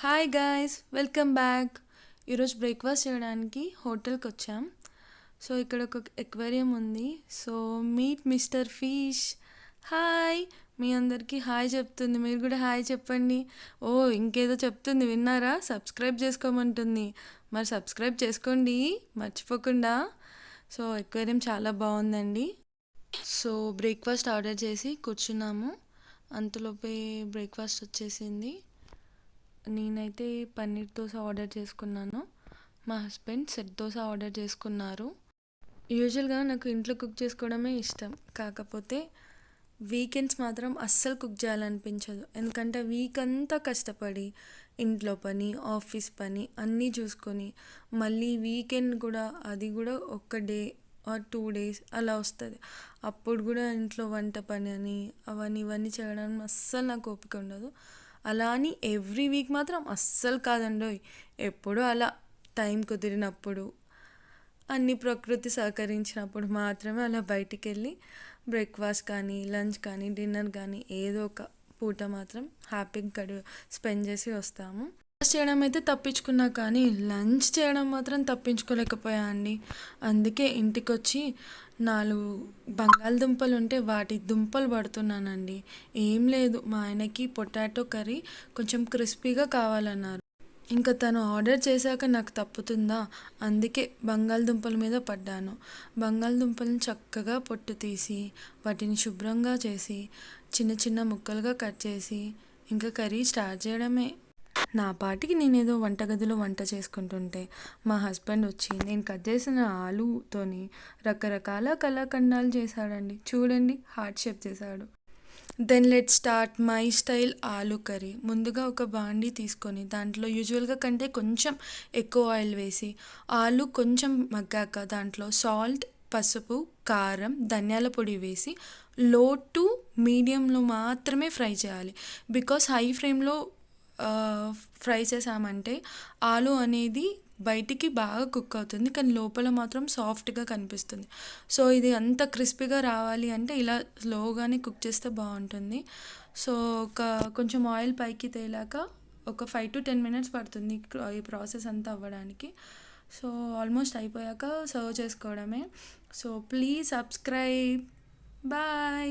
Hi guys, welcome back. ఈరోజు breakfast చేయడానికి హోటల్కి వచ్చాం. సో ఇక్కడ ఒక ఎక్వేరియం ఉంది. So meet mister fish. Hi. మీ అందరికీ హాయ్ చెప్తుంది, మీరు కూడా హాయ్ చెప్పండి. ఓ ఇంకేదో చెప్తుంది, విన్నారా? సబ్స్క్రైబ్ చేసుకోమంటుంది. మరి సబ్స్క్రైబ్ చేసుకోండి మర్చిపోకుండా. సో ఎక్వేరియం చాలా బాగుందండి. సో బ్రేక్ఫాస్ట్ ఆర్డర్ చేసి కూర్చున్నాము. అంతలోపే బ్రేక్ఫాస్ట్ వచ్చేసింది. నేనైతే పన్నీర్ దోశ ఆర్డర్ చేసుకున్నాను. మా హస్బెండ్ సెట్ దోశ ఆర్డర్ చేసుకున్నారు. యూజువల్గా నాకు ఇంట్లో కుక్ చేసుకోవడమే ఇష్టం. కాకపోతే వీకెండ్స్ మాత్రం అస్సలు కుక్ చేయాలనిపించదు. ఎందుకంటే వీక్ అంతా కష్టపడి ఇంట్లో పని, ఆఫీస్ పని అన్నీ చూసుకొని మళ్ళీ వీకెండ్ కూడా, అది కూడా ఒక డే ఆర్ 2 days అలా వస్తుంది. అప్పుడు కూడా ఇంట్లో వంట పని అని అవన్నీ ఇవన్నీ చేయడానికి అస్సలు నాకు ఓపిక ఉండదు. అలా అని ఎవ్రీ వీక్ మాత్రం అస్సలు కాదండోయ్. ఎప్పుడూ అలా టైం కుదిరినప్పుడు, అన్ని ప్రకృతి సహకరించినప్పుడు మాత్రమే అలా బయటికి వెళ్ళి బ్రేక్ఫాస్ట్ కానీ, లంచ్ కానీ, డిన్నర్ కానీ ఏదో ఒక పూట మాత్రం హ్యాపీగా స్పెండ్ చేసి వస్తాము. బ్రేక్ఫాస్ట్ చేయడం అయితే తప్పించుకున్నా, కానీ లంచ్ చేయడం మాత్రం తప్పించుకోలేకపోయా అండి. అందుకే ఇంటికి వచ్చి 4 బంగాళదుంపలు ఉంటే వాటి దుంపలు పడుతున్నానండి. ఏం లేదు, మా ఆయనకి పొటాటో కర్రీ కొంచెం క్రిస్పీగా కావాలన్నారు. ఇంకా తను ఆర్డర్ చేశాక నాకు తప్పుతుందా, అందుకే బంగాళదుంపల మీద పడ్డాను. బంగాళదుంపలను చక్కగా పొట్టు తీసి వాటిని శుభ్రంగా చేసి చిన్న చిన్న ముక్కలుగా కట్ చేసి ఇంకా కర్రీ స్టార్ట్ చేయడమే. నా పాటికి నేనేదో వంటగదిలో వంట చేసుకుంటుంటే మా హస్బెండ్ వచ్చి నేను కట్ చేసిన ఆలుతోని రకరకాల కళాఖండాలు చేశాడండి. చూడండి, హార్ట్ షేప్ చేశాడు. Then let start my style aloo curry. ముందుగా ఒక బాండీ తీసుకొని దాంట్లో యూజువల్గా కంటే కొంచెం ఎక్కువ ఆయిల్ వేసి ఆలు కొంచెం మగ్గాక దాంట్లో సాల్ట్, పసుపు, కారం, ధనియాల పొడి వేసి లో టు మీడియంలో మాత్రమే ఫ్రై చేయాలి. బికాస్ హై ఫ్లేమ్లో ఫ్రై చేసామంటే ఆలు అనేది బయటికి బాగా కుక్ అవుతుంది, కానీ లోపల మాత్రం సాఫ్ట్గా కనిపిస్తుంది. సో ఇది అంత క్రిస్పీగా రావాలి అంటే ఇలా స్లోగానే కుక్ చేస్తే బాగుంటుంది. సో కొంచెం ఆయిల్ పైకి తేలాక ఒక 5 to 10 minutes పడుతుంది ఈ ప్రాసెస్ అంతా అవ్వడానికి. సో ఆల్మోస్ట్ అయిపోయాక సర్వ్ చేసుకోవడమే. So please subscribe. బాయ్.